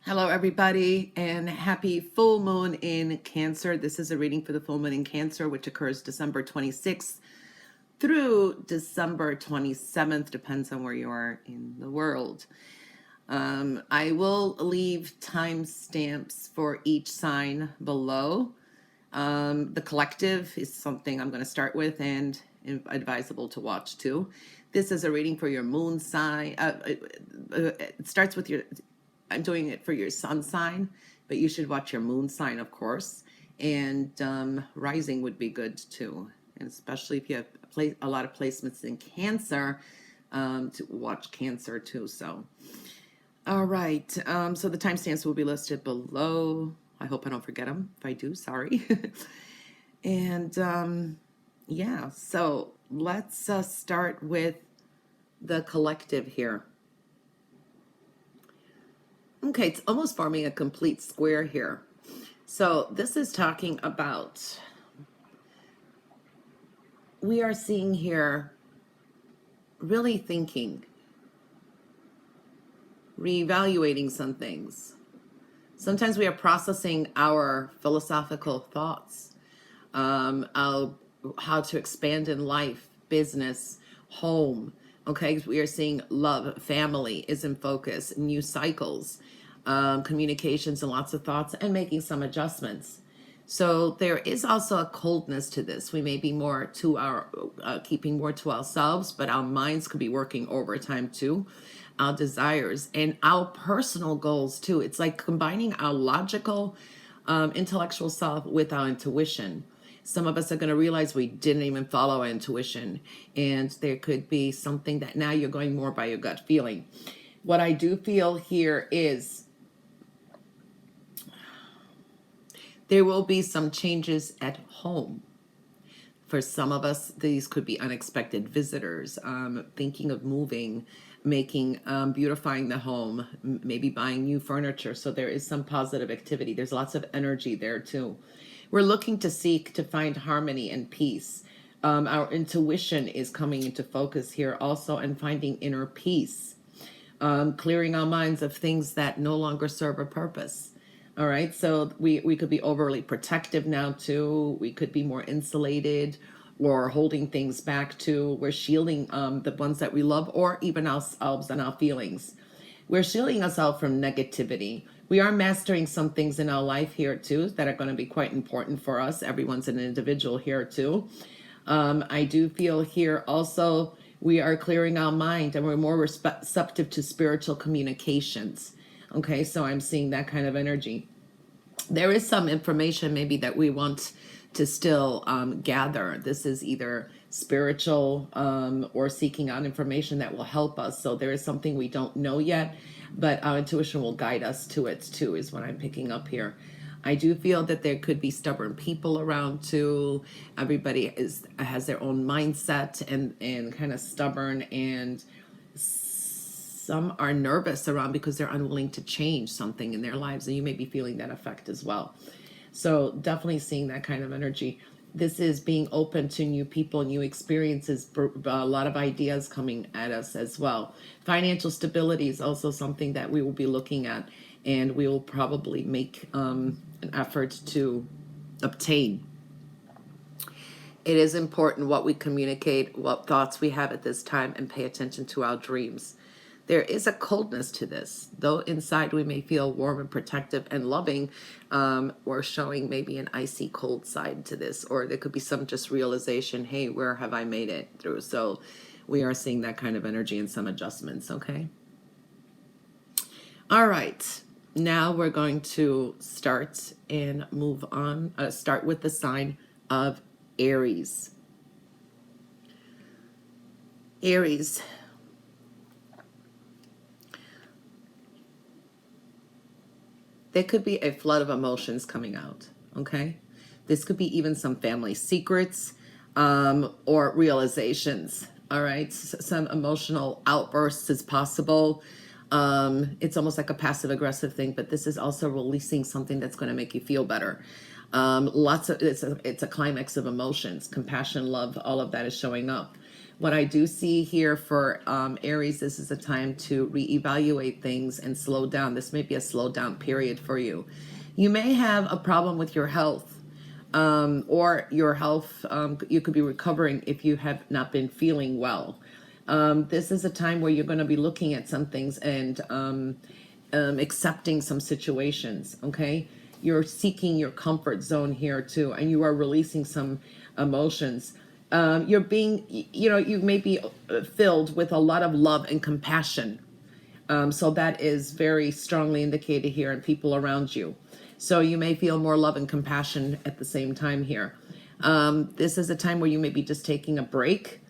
Hello, everybody, and happy full moon in Cancer. This is a reading for the full moon in Cancer, which occurs December 26th through December 27th, depends on where you are in the world. I will leave timestamps for each sign below. The collective is something I'm going to start with and advisable to watch too. This is a reading for your moon sign. It starts with I'm doing it for your sun sign, but you should watch your moon sign, of course. And rising would be good too. And especially if you have a lot of placements in Cancer, to watch Cancer too. So, all right. So the timestamps will be listed below. I hope I don't forget them. If I do, sorry. And yeah, so let's start with the collective here. Okay, it's almost forming a complete square here. So this is talking about, we are seeing here, really thinking, reevaluating some things. Sometimes we are processing our philosophical thoughts, how to expand in life, business, home. Okay, we are seeing love, family is in focus, new cycles, communications and lots of thoughts, and making some adjustments. So there is also a coldness to this. We may be more to our, keeping more to ourselves, but our minds could be working overtime too. Our desires and our personal goals too. It's like combining our logical, intellectual self with our intuition. Some of us are going to realize we didn't even follow our intuition, and there could be something that now you're going more by your gut feeling. What I do feel here is there will be some changes at home. For some of us, these could be unexpected visitors, thinking of moving, making, beautifying the home, maybe buying new furniture. So there is some positive activity. There's lots of energy there too. We're looking to seek to find harmony and peace. Our intuition is coming into focus here also, and finding inner peace, clearing our minds of things that no longer serve a purpose. All right, so we could be overly protective now too. We could be more insulated or holding things back too. We're shielding the ones that we love, or even ourselves and our feelings. We're shielding ourselves from negativity. We are mastering some things in our life here too that are going to be quite important for us. Everyone's an individual here too. I do feel here also we are clearing our mind, and we're more receptive to spiritual communications. Okay, so I'm seeing that kind of energy. There is some information maybe that we want to still gather. This is either spiritual or seeking out information that will help us. So there is something we don't know yet, but our intuition will guide us to it too, is what I'm picking up here. I do feel that there could be stubborn people around too. Everybody has their own mindset and kind of stubborn, and some are nervous around because they're unwilling to change something in their lives, and you may be feeling that effect as well. So definitely seeing that kind of energy. This is being open to new people, new experiences, a lot of ideas coming at us as well. Financial stability is also something that we will be looking at, and we will probably make an effort to obtain. It is important what we communicate, what thoughts we have at this time, and pay attention to our dreams. There is a coldness to this, though inside we may feel warm and protective and loving. We're showing maybe an icy cold side to this, or there could be some just realization, hey, where have I made it through? So we are seeing that kind of energy and some adjustments, okay? All right, now we're going to start and move on, start with the sign of Aries. Aries. There could be a flood of emotions coming out, okay? This could be even some family secrets or realizations, all right? Some emotional outbursts is possible. It's almost like a passive-aggressive thing, but this is also releasing something that's going to make you feel better. It's a climax of emotions, compassion, love, all of that is showing up. What I do see here for Aries, this is a time to reevaluate things and slow down. This may be a slow down period for you. You may have a problem with your health, or your health. You could be recovering if you have not been feeling well. This is a time where you're going to be looking at some things and accepting some situations. Okay, you're seeking your comfort zone here too, and you are releasing some emotions. You're being, you may be filled with a lot of love and compassion. So that is very strongly indicated here in people around you. So you may feel more love and compassion at the same time here. This is a time where you may be just taking a break,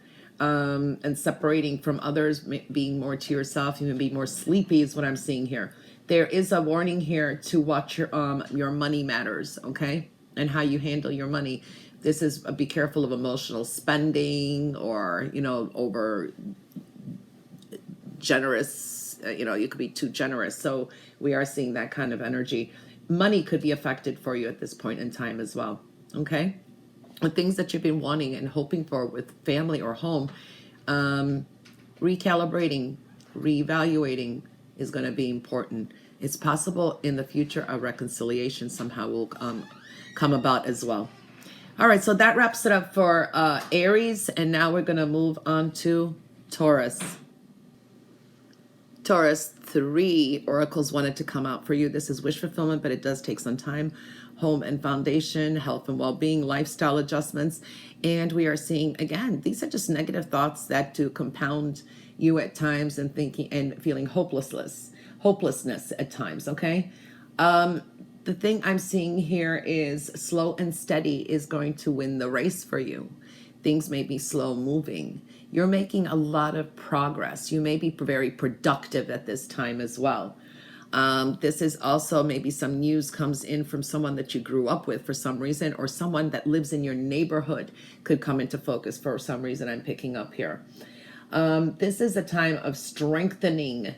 and separating from others, being more to yourself. You may be more sleepy is what I'm seeing here. There is a warning here to watch your money matters, okay? And how you handle your money. This is be careful of emotional spending, or, over generous, you could be too generous. So we are seeing that kind of energy. Money could be affected for you at this point in time as well, okay? The things that you've been wanting and hoping for with family or home, recalibrating, reevaluating is going to be important. It's possible in the future a reconciliation somehow will come about as well. All right, so that wraps it up for Aries, and now we're going to move on to Taurus. Taurus, 3 oracles wanted to come out for you. This is wish fulfillment, but it does take some time. Home and foundation, health and well-being, lifestyle adjustments. And we are seeing, again, these are just negative thoughts that do compound you at times, and thinking and feeling hopelessness at times, okay? The thing I'm seeing here is slow and steady is going to win the race for you. Things may be slow moving. You're making a lot of progress. You may be very productive at this time as well. This is also maybe some news comes in from someone that you grew up with for some reason, or someone that lives in your neighborhood could come into focus for some reason I'm picking up here. This is a time of strengthening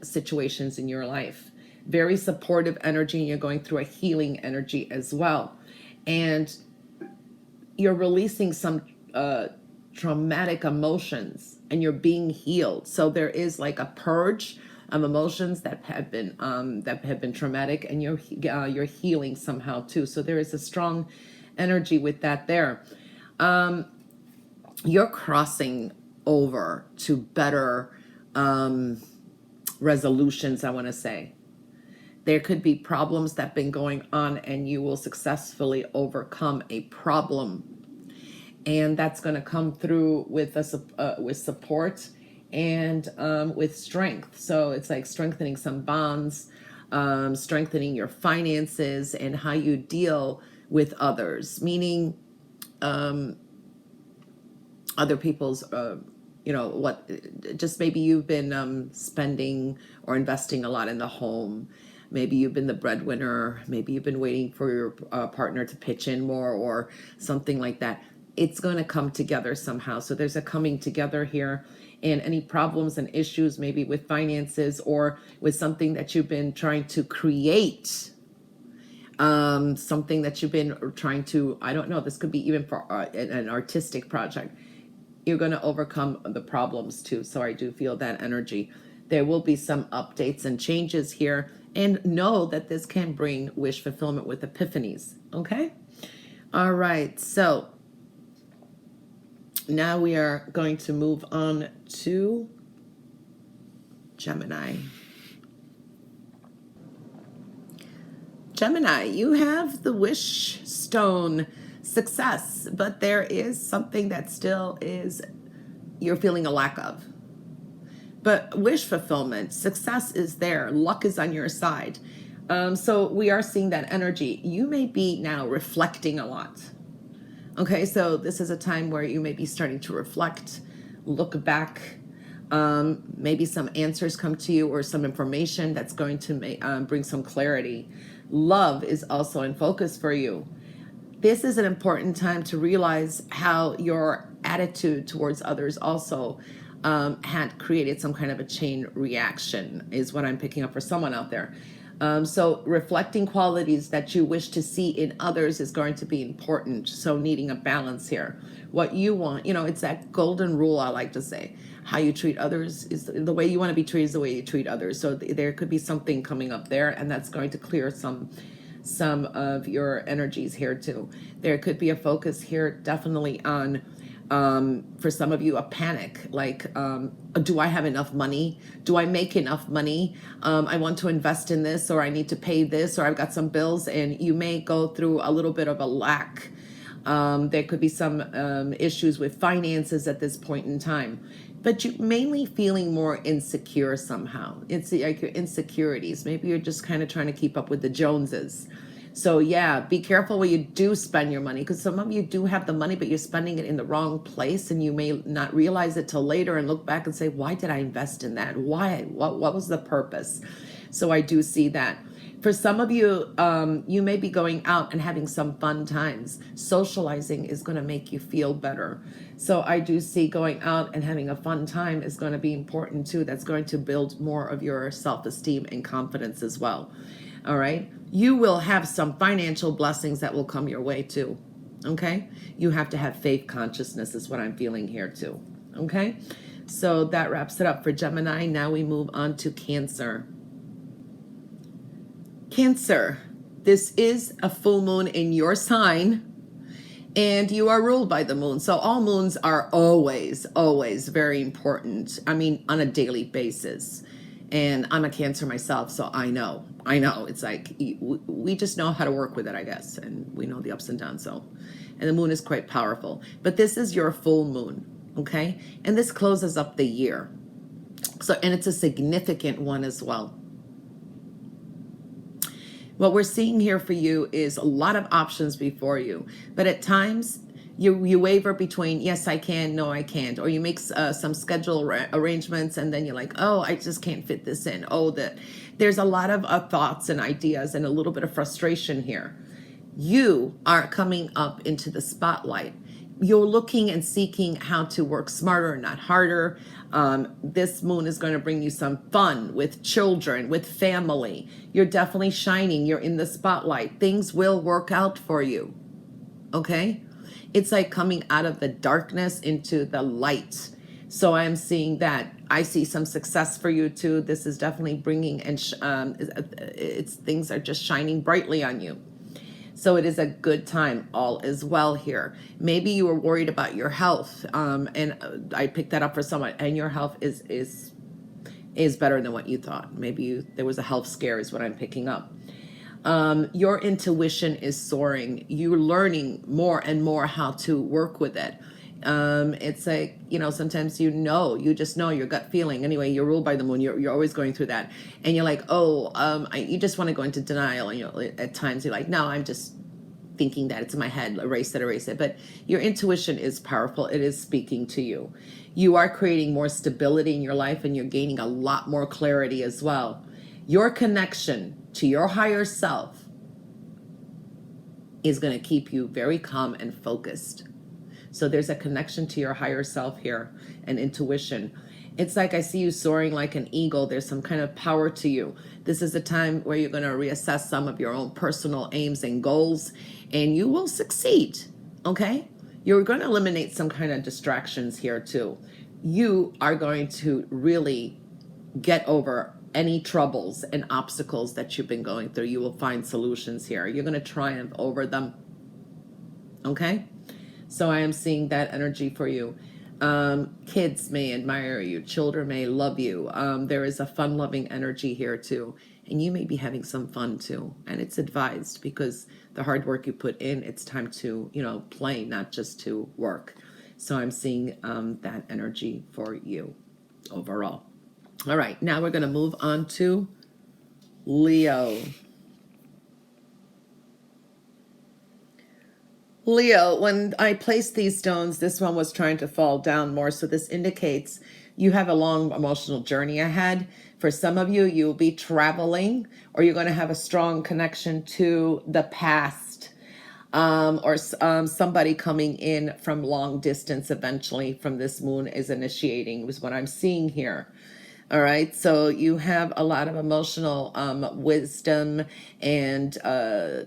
situations in your life. Very supportive energy, and you're going through a healing energy as well. And you're releasing some traumatic emotions, and you're being healed. So there is like a purge of emotions that have been traumatic, and you're healing somehow too. So there is a strong energy with that there. You're crossing over to better resolutions, I want to say. There could be problems that have been going on, and you will successfully overcome a problem. And that's going to come through with support and with strength. So it's like strengthening some bonds, strengthening your finances and how you deal with others, meaning other people's, just maybe you've been spending or investing a lot in the home. Maybe you've been the breadwinner. Maybe you've been waiting for your partner to pitch in more or something like that. It's going to come together somehow. So there's a coming together here, and any problems and issues maybe with finances or with something that you've been trying to create, something that you've been trying to, I don't know, this could be even for an artistic project. You're going to overcome the problems too. So I do feel that energy. There will be some updates and changes here, and know that this can bring wish fulfillment with epiphanies. Okay. All right. So now we are going to move on to Gemini. Gemini, you have the wish stone, success, but there is something that still is you're feeling a lack of. But wish fulfillment, success is there, luck is on your side. So we are seeing that energy. You may be now reflecting a lot. Okay, so this is a time where you may be starting to reflect, look back. Maybe some answers come to you, or some information that's going to bring some clarity. Love is also in focus for you. This is an important time to realize how your attitude towards others also had created some kind of a chain reaction, is what I'm picking up for someone out there. So reflecting qualities that you wish to see in others is going to be important. So needing a balance here. What you want, it's that golden rule I like to say. How you treat others is the way you want to be treated is the way you treat others. So there could be something coming up there, and that's going to clear some of your energies here too. There could be a focus here definitely on for some of you a panic, like do I have enough money? Do I make enough money? I want to invest in this, or I need to pay this, or I've got some bills, and you may go through a little bit of a lack. There could be some issues with finances at this point in time, but you mainly feeling more insecure somehow. It's like your insecurities. Maybe you're just kind of trying to keep up with the Joneses. So yeah, be careful where you do spend your money, because some of you do have the money, but you're spending it in the wrong place, and you may not realize it till later and look back and say, why did I invest in that? Why? What was the purpose? So I do see that. For some of you, you may be going out and having some fun times. Socializing is going to make you feel better. So I do see going out and having a fun time is going to be important too. That's going to build more of your self-esteem and confidence as well. All right. You will have some financial blessings that will come your way too. Okay. You have to have faith consciousness is what I'm feeling here too. Okay. So that wraps it up for Gemini. Now we move on to Cancer. Cancer, this is a full moon in your sign, and you are ruled by the moon. So all moons are always very important. I mean, on a daily basis. And I'm a Cancer myself, so I know. It's like we just know how to work with it, I guess. And we know the ups and downs. And the moon is quite powerful. But this is your full moon, okay? And this closes up the year. And it's a significant one as well. What we're seeing here for you is a lot of options before you, but at times you waver between yes I can, no I can't, or you make some schedule arrangements and then you're like, oh, I just can't fit this in. There's a lot of thoughts and ideas and a little bit of frustration here. You are coming up into the spotlight. You're looking and seeking how to work smarter, not harder. This moon is going to bring you some fun with children, with family. You're definitely shining. You're in the spotlight. Things will work out for you. Okay? It's like coming out of the darkness into the light. So I am seeing that. I see some success for you too. This is definitely bringing, and things are just shining brightly on you. So it is a good time. All is well here. Maybe you were worried about your health, and I picked that up for someone. And your health is better than what you thought. Maybe there was a health scare, is what I'm picking up. Your intuition is soaring. You're learning more and more how to work with it. It's like, sometimes you just know your gut feeling. Anyway, you're ruled by the moon. You're always going through that. And you're like, you just want to go into denial. And at times you're like, no, I'm just thinking that it's in my head. Erase it. But your intuition is powerful. It is speaking to you. You are creating more stability in your life, and you're gaining a lot more clarity as well. Your connection to your higher self is going to keep you very calm and focused. So there's a connection to your higher self here and intuition. It's like I see you soaring like an eagle. There's some kind of power to you. This is a time where you're going to reassess some of your own personal aims and goals, and you will succeed, okay? You're going to eliminate some kind of distractions here too. You are going to really get over any troubles and obstacles that you've been going through. You will find solutions here. You're going to triumph over them, okay? So I am seeing that energy for you. Kids may admire you. Children may love you. There is a fun-loving energy here too. And you may be having some fun too. And it's advised, because the hard work you put in, it's time to, play, not just to work. So I'm seeing that energy for you overall. All right, now we're going to move on to Leo. Leo, when I placed these stones, this one was trying to fall down more. So this indicates you have a long emotional journey ahead. For some of you, you'll be traveling, or you're going to have a strong connection to the past, or somebody coming in from long distance eventually from this moon is initiating, is what I'm seeing here. All right, so you have a lot of emotional wisdom and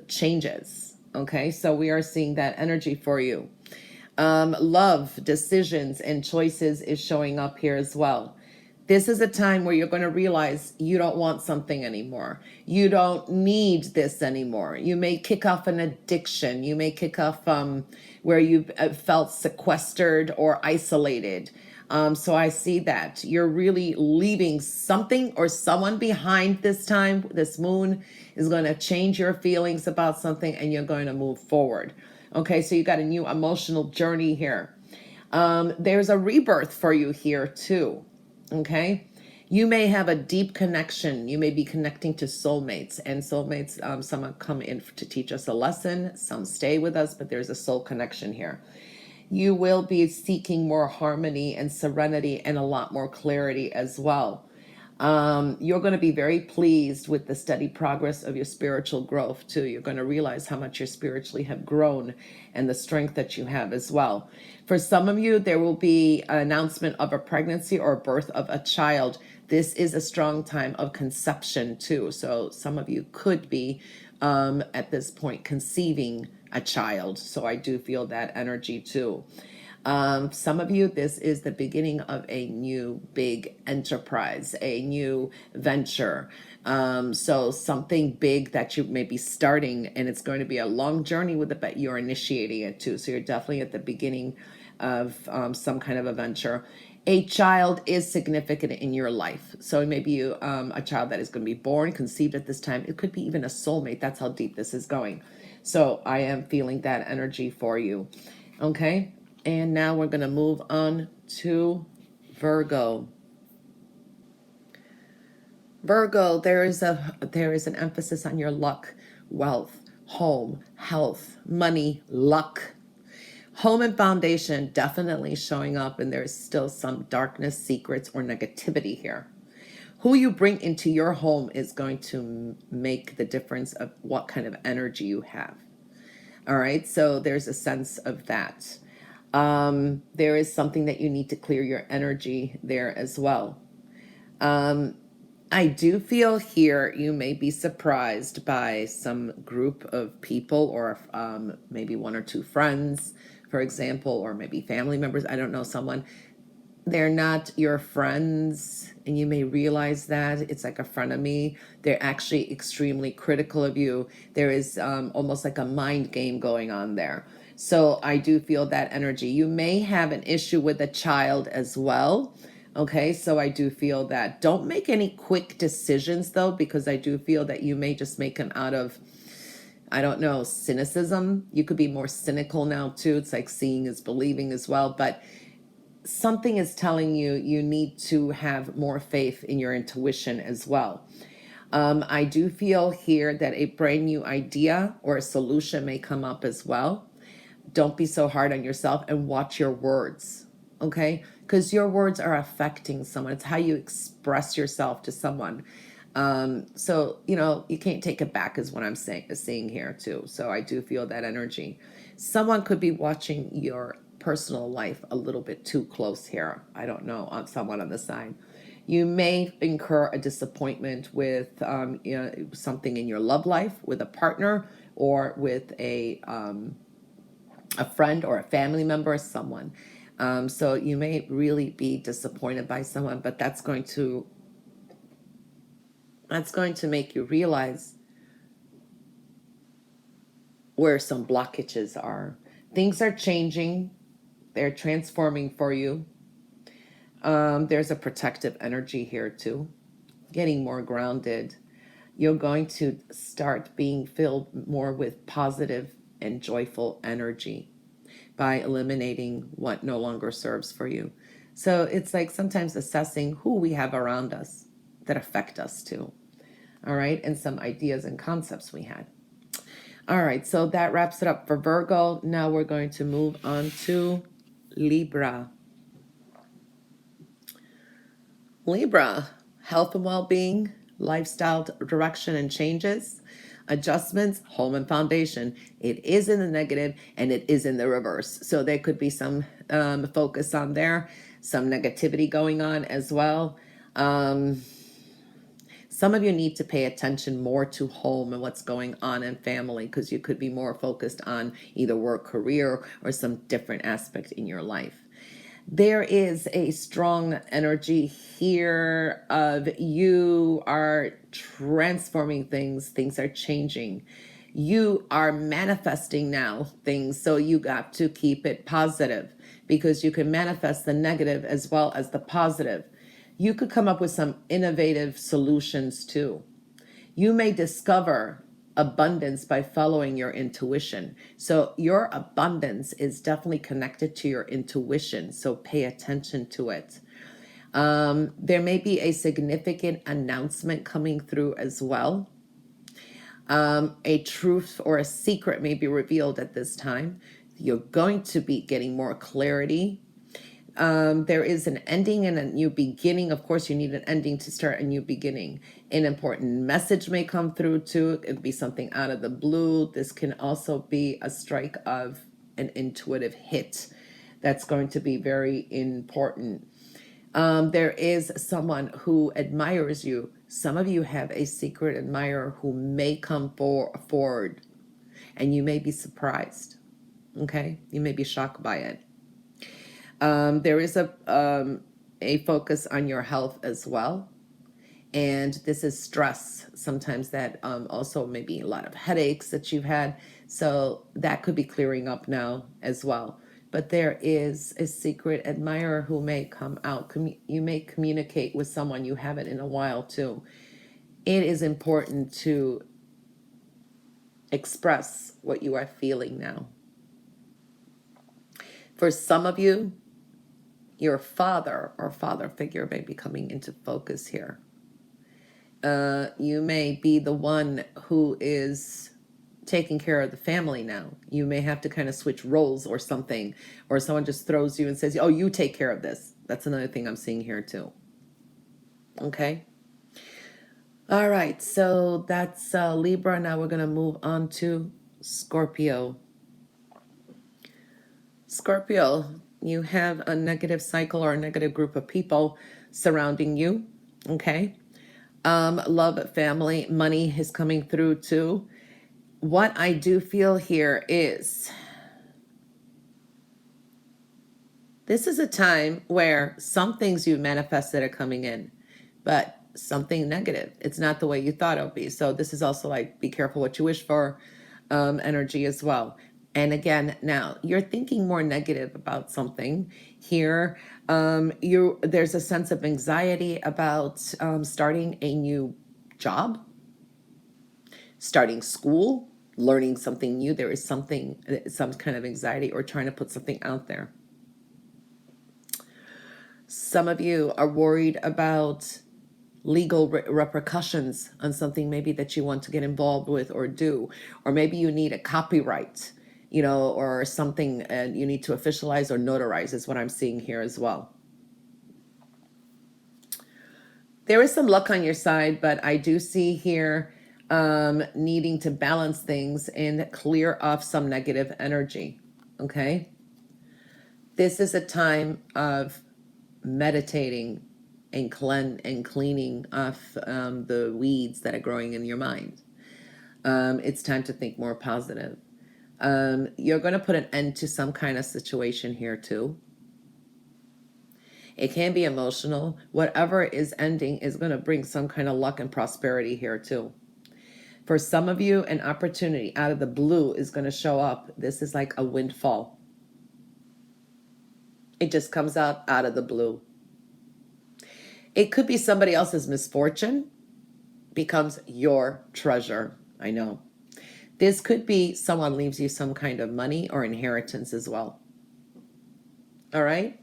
changes. Okay, so we are seeing that energy for you. Love, decisions, and choices is showing up here as well. This is a time where you're going to realize you don't want something anymore. You don't need this anymore. You may kick off an addiction. You may kick off where you felt sequestered or isolated. So I see that you're really leaving something or someone behind this time. This moon is going to change your feelings about something and you're going to move forward. Okay, so you got a new emotional journey here. There's a rebirth for you here too. Okay, you may have a deep connection. You may be connecting to soulmates, and soulmates, some come in to teach us a lesson, some stay with us, but there's a soul connection here. You will be seeking more harmony and serenity and a lot more clarity as well. You're going to be very pleased with the steady progress of your spiritual growth too. You're going to realize how much you spiritually have grown and the strength that you have as well. For some of you, there will be an announcement of a pregnancy or birth of a child. This is a strong time of conception too. So some of you could be at this point conceiving a child. So I do feel that energy too. Some of you, this is the beginning of a new big enterprise, a new venture. So something big that you may be starting, and it's going to be a long journey with it, but you're initiating it too. So you're definitely at the beginning of some kind of a venture. A child is significant in your life. So maybe you, a child that is going to be born, conceived at this time. It could be even a soulmate. That's how deep this is going. So I am feeling that energy for you. Okay. And now we're going to move on to Virgo. Virgo, there is an emphasis on your luck, wealth, home, health, money, luck. Home and foundation definitely showing up, and there's still some darkness, secrets, or negativity here. Who you bring into your home is going to make the difference of what kind of energy you have. All right, so there's a sense of that. There is something that you need to clear your energy there as well. I do feel here you may be surprised by some group of people or maybe one or two friends, for example, or maybe family members. I don't know, someone. They're not your friends, and you may realize that it's like a frenemy. They're actually extremely critical of you. There is almost like a mind game going on there. So I do feel that energy. You may have an issue with a child as well. Okay, so I do feel that. Don't make any quick decisions though, because I do feel that you may just make them out of, I don't know, cynicism. You could be more cynical now too. It's like seeing is believing as well. But something is telling you you need to have more faith in your intuition as well. I do feel here that a brand new idea or a solution may come up as well. Don't be so hard on yourself and watch your words, okay? Because your words are affecting someone. It's how you express yourself to someone. So, you can't take it back is what I'm seeing here too. So I do feel that energy. Someone could be watching your personal life a little bit too close here. I don't know, on someone on the side. You may incur a disappointment with something in your love life, with a partner, or with a friend or a family member or someone. So you may really be disappointed by someone, but that's going to make you realize where some blockages are. Things are changing. They're transforming for you. There's a protective energy here too. Getting more grounded. You're going to start being filled more with positive and joyful energy by eliminating what no longer serves for you. So it's like sometimes assessing who we have around us that affect us too. All right, and some ideas and concepts we had. All right, so that wraps it up for Virgo. Now we're going to move on to Libra. Libra, health and well-being, lifestyle direction and changes, adjustments, home and foundation. It is in the negative and it is in the reverse. So there could be some focus on there, some negativity going on as well. Um, some of you need to pay attention more to home and what's going on in family, because you could be more focused on either work, career, or some different aspect in your life. There is a strong energy here of you are transforming things. Things are changing. You are manifesting now things. So you got to keep it positive, because you can manifest the negative as well as the positive. You could come up with some innovative solutions too. You may discover abundance by following your intuition. So your abundance is definitely connected to your intuition. So pay attention to it. There may be a significant announcement coming through as well. A truth or a secret may be revealed at this time. You're going to be getting more clarity. There is an ending and a new beginning. Of course, you need an ending to start a new beginning. An important message may come through too. It could be something out of the blue. This can also be a strike of an intuitive hit that's going to be very important. There is someone who admires you. Some of you have a secret admirer who may come forward, and you may be surprised. Okay, you may be shocked by it. There is a focus on your health as well. And this is stress. Sometimes that also maybe a lot of headaches that you've had. So that could be clearing up now as well. But there is a secret admirer who may come out. You may communicate with someone you haven't in a while too. It is important to express what you are feeling now. For some of you, your father or father figure may be coming into focus here. You may be the one who is taking care of the family now. You may have to kind of switch roles or something, or someone just throws you and says, oh, you take care of this. That's another thing I'm seeing here too. Okay. All right. So that's Libra. Now we're going to move on to Scorpio. Scorpio, you have a negative cycle or a negative group of people surrounding you. Okay. Love, family, money is coming through too. What I do feel here is this is a time where some things you manifested are coming in, but something negative. It's not the way you thought it would be. So this is also like, be careful what you wish for, energy as well. And again, now you're thinking more negative about something here. There's a sense of anxiety about starting a new job, starting school, learning something new. There is some kind of anxiety or trying to put something out there. Some of you are worried about legal repercussions on something maybe that you want to get involved with or do, or maybe you need a copyright, or something, and you need to officialize or notarize is what I'm seeing here as well. There is some luck on your side, but I do see here needing to balance things and clear off some negative energy. Okay. This is a time of meditating and cleaning off the weeds that are growing in your mind. It's time to think more positive. You're going to put an end to some kind of situation here too. It can be emotional. Whatever is ending is going to bring some kind of luck and prosperity here too. For some of you, an opportunity out of the blue is going to show up. This is like a windfall. It just comes out of the blue. It could be somebody else's misfortune becomes your treasure. I know. This could be someone leaves you some kind of money or inheritance as well. All right.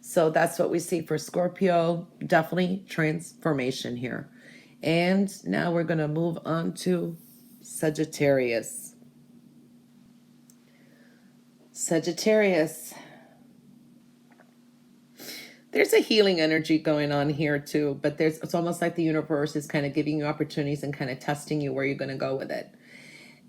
So that's what we see for Scorpio. Definitely transformation here. And now we're going to move on to Sagittarius. Sagittarius. There's a healing energy going on here too, but it's almost like the universe is kind of giving you opportunities and kind of testing you where you're going to go with it.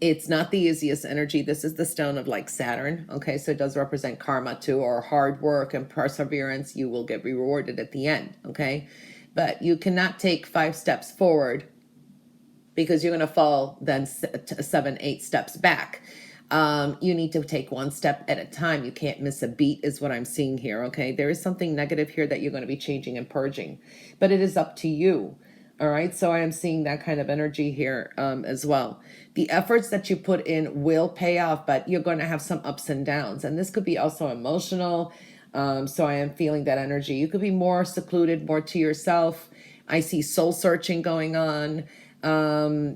It's not the easiest energy. This is the stone of like Saturn. Okay, so it does represent karma too, or hard work and perseverance. You will get rewarded at the end. Okay, but you cannot take 5 steps forward because you're going to fall then 7, 8 steps back. You need to take 1 step at a time. You can't miss a beat is what I'm seeing here. Okay, there is something negative here that you're going to be changing and purging, but it is up to you. All right, so I am seeing that kind of energy here as well. The efforts that you put in will pay off, but you're going to have some ups and downs, and this could be also emotional. So I am feeling that energy. You could be more secluded, more to yourself. I see soul searching going on.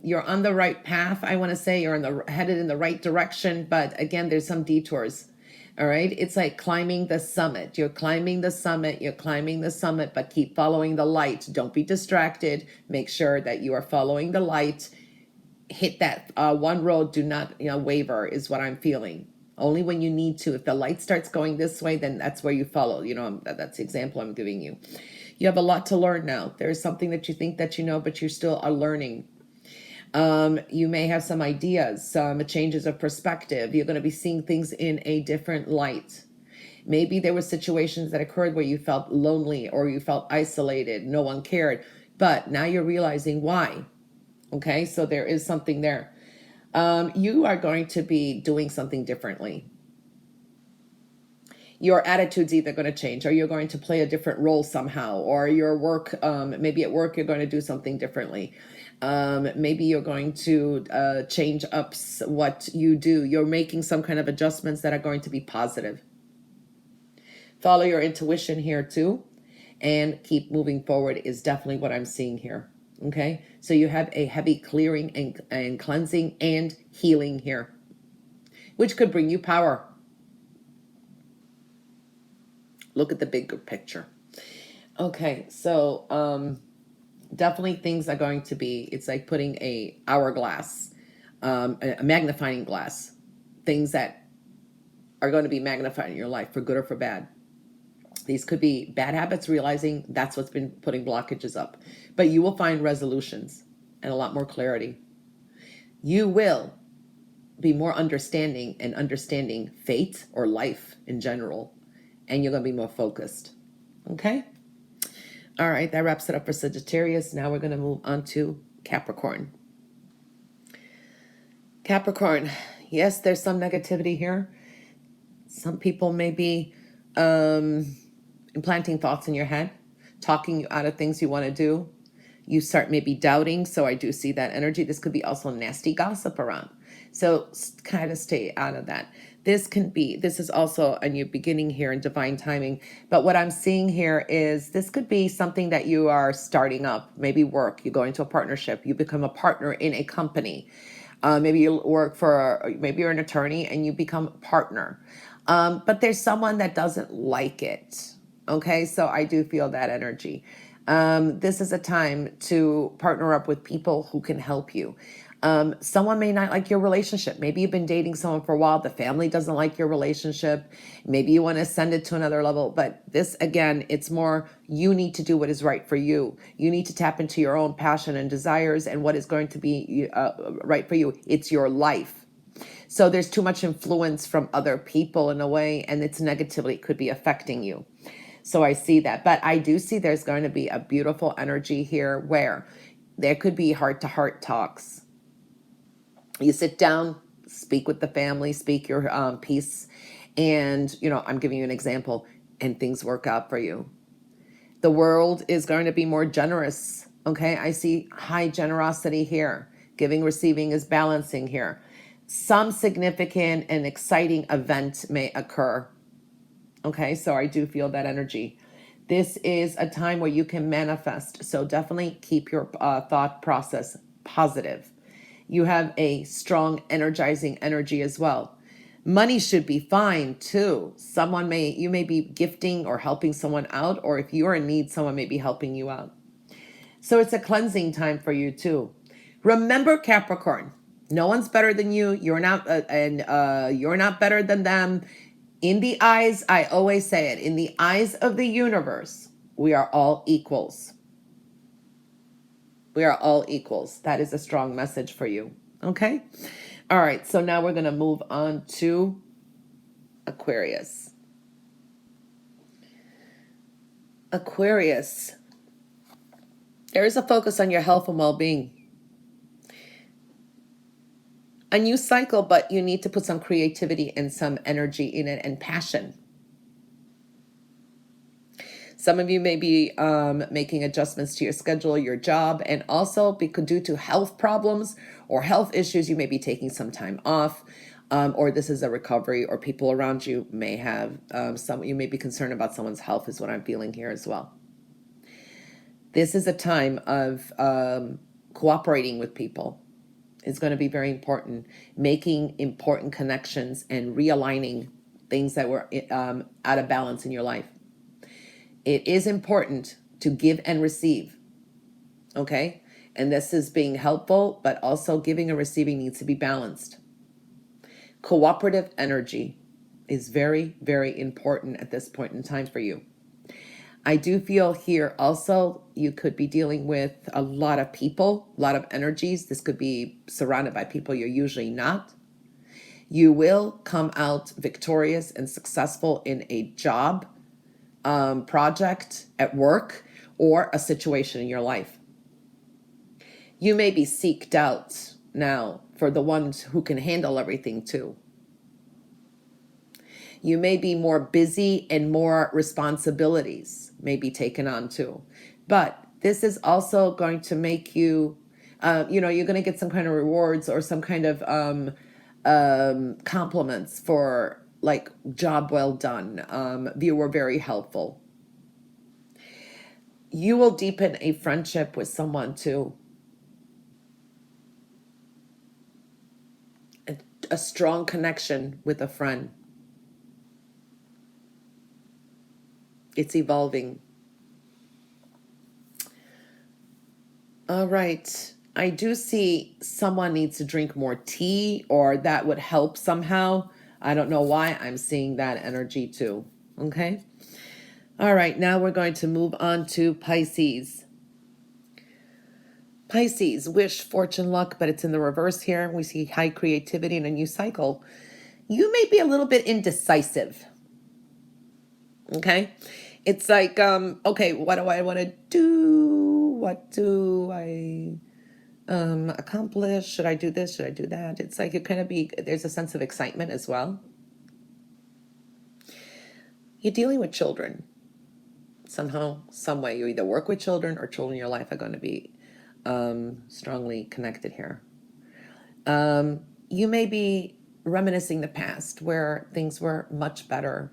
You're on the right path. I want to say you're headed in the right direction, but again, there's some detours. All right. It's like climbing the summit. You're climbing the summit. You're climbing the summit, but keep following the light. Don't be distracted. Make sure that you are following the light. Hit that one road. Do not, waver is what I'm feeling. Only when you need to. If the light starts going this way, then that's where you follow. That's the example I'm giving you. You have a lot to learn now. There's something that you think that you know, but you still are learning. You may have some ideas, some changes of perspective. You're going to be seeing things in a different light. Maybe there were situations that occurred where you felt lonely or you felt isolated. No one cared. But now you're realizing why. Okay, so there is something there. You are going to be doing something differently. Your attitude's either going to change, or you're going to play a different role somehow, or your work, maybe at work, you're going to do something differently. Maybe you're going to change up what you do. You're making some kind of adjustments that are going to be positive. Follow your intuition here too, and keep moving forward is definitely what I'm seeing here. Okay, so you have a heavy clearing and cleansing and healing here, which could bring you power. Look at the bigger picture. Okay, so definitely things are going to be, it's like putting a hourglass, a magnifying glass, things that are going to be magnified in your life for good or for bad. These could be bad habits, realizing that's what's been putting blockages up. But you will find resolutions and a lot more clarity. You will be more understanding and understanding fate or life in general. And you're going to be more focused. Okay? All right, that wraps it up for Sagittarius. Now we're going to move on to Capricorn. Capricorn, yes, there's some negativity here. Some people may be implanting thoughts in your head, talking you out of things you want to do. You start maybe doubting, so I do see that energy. This could be also nasty gossip around. So kind of stay out of that. This is also a new beginning here in divine timing. But what I'm seeing here is this could be something that you are starting up, maybe work. You go into a partnership. You become a partner in a company. Maybe you work maybe you're an attorney and you become a partner. But there's someone that doesn't like it. Okay, so I do feel that energy. This is a time to partner up with people who can help you. Someone may not like your relationship. Maybe you've been dating someone for a while. The family doesn't like your relationship. Maybe you want to send it to another level. But this, again, it's more you need to do what is right for you. You need to tap into your own passion and desires and what is going to be right for you. It's your life. So there's too much influence from other people in a way, and it's negatively could be affecting you. So I see that. But I do see there's going to be a beautiful energy here where there could be heart-to-heart talks. You sit down, speak with the family, speak your piece, and, I'm giving you an example, and things work out for you. The world is going to be more generous, okay? I see high generosity here. Giving, receiving is balancing here. Some significant and exciting event may occur, okay? So I do feel that energy. This is a time where you can manifest, so definitely keep your thought process positive. You have a strong, energizing energy as well. Money should be fine too. You may be gifting or helping someone out, or if you're in need, someone may be helping you out. So it's a cleansing time for you too. Remember, Capricorn, no one's better than you. You're not better than them. In the eyes, I always say it, in the eyes of the universe, we are all equals. We are all equals. That is a strong message for you. Okay. All right, so now we're going to move on to Aquarius. Aquarius, there is a focus on your health and well-being. A new cycle, but you need to put some creativity and some energy in it and passion. Some of you may be making adjustments to your schedule, your job, and also because due to health problems or health issues, you may be taking some time off, or this is a recovery, or people around you may have you may be concerned about someone's health is what I'm feeling here as well. This is a time of cooperating with people. It's going to be very important, making important connections and realigning things that were out of balance in your life. It is important to give and receive, okay? And this is being helpful, but also giving and receiving needs to be balanced. Cooperative energy is very, very important at this point in time for you. I do feel here also you could be dealing with a lot of people, a lot of energies. This could be surrounded by people you're usually not. You will come out victorious and successful in a job, project at work, or a situation in your life. You may be seeked out now for the ones who can handle everything too. You may be more busy and more responsibilities may be taken on too. But this is also going to make you, you're going to get some kind of rewards or some kind of compliments for like job well done. You were very helpful. You will deepen a friendship with someone too. A strong connection with a friend. It's evolving. All right. I do see someone needs to drink more tea, or that would help somehow. I don't know why I'm seeing that energy too. Okay. All right. Now we're going to move on to Pisces. Pisces, wish, fortune, luck, but it's in the reverse here. We see high creativity and a new cycle. You may be a little bit indecisive. Okay. It's like, okay, what do I want to do? What do I accomplish? Should I do this? Should I do that? It's like it kind of there's a sense of excitement as well. You're dealing with children. Somehow, some way, you either work with children or children in your life are going to be strongly connected here. You may be reminiscing the past where things were much better.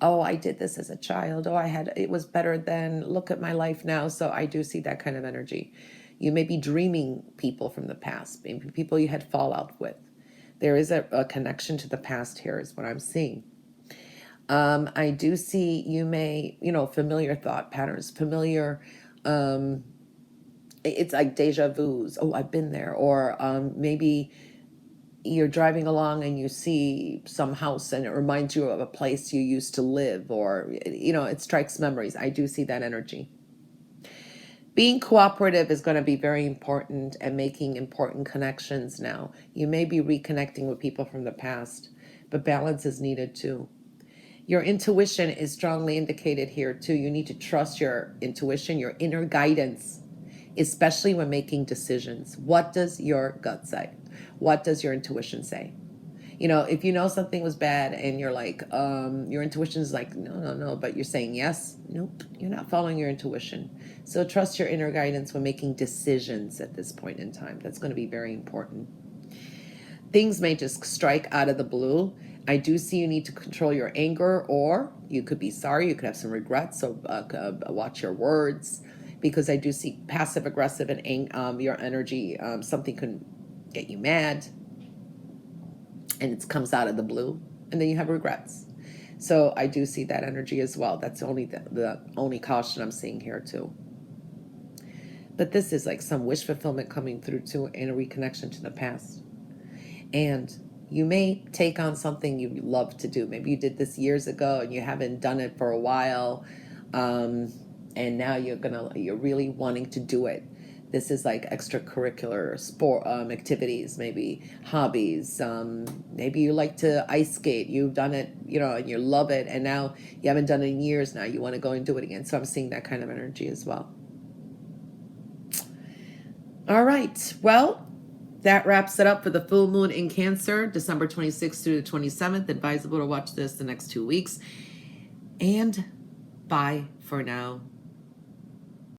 Oh, I did this as a child. Oh, it was better then. Look at my life now. So I do see that kind of energy. You may be dreaming people from the past, maybe people you had fallout with. There is a connection to the past here is what I'm seeing. I do see you may, familiar thought patterns, familiar, it's like deja vus. Oh, I've been there. Or maybe you're driving along and you see some house and it reminds you of a place you used to live, or, it strikes memories. I do see that energy. Being cooperative is going to be very important and making important connections now. You may be reconnecting with people from the past, but balance is needed too. Your intuition is strongly indicated here too. You need to trust your intuition, your inner guidance, especially when making decisions. What does your gut say? What does your intuition say? If you know something was bad and you're like, your intuition is like, no, but you're saying yes. Nope, you're not following your intuition. So trust your inner guidance when making decisions at this point in time. That's going to be very important. Things may just strike out of the blue. I do see you need to control your anger, or you could be sorry. You could have some regrets. So watch your words, because I do see passive aggressive and your energy. Something can get you mad, and it comes out of the blue, and then you have regrets. So I do see that energy as well. That's only the only caution I'm seeing here too. But this is like some wish fulfillment coming through too, and a reconnection to the past. And you may take on something you love to do. Maybe you did this years ago and you haven't done it for a while, and now you're really wanting to do it. This is like extracurricular sport activities, maybe hobbies. Maybe you like to ice skate. You've done it, and you love it. And now you haven't done it in years. Now you want to go and do it again. So I'm seeing that kind of energy as well. All right. Well, that wraps it up for the full moon in Cancer, December 26th through the 27th. Advisable to watch this the next 2 weeks. And bye for now.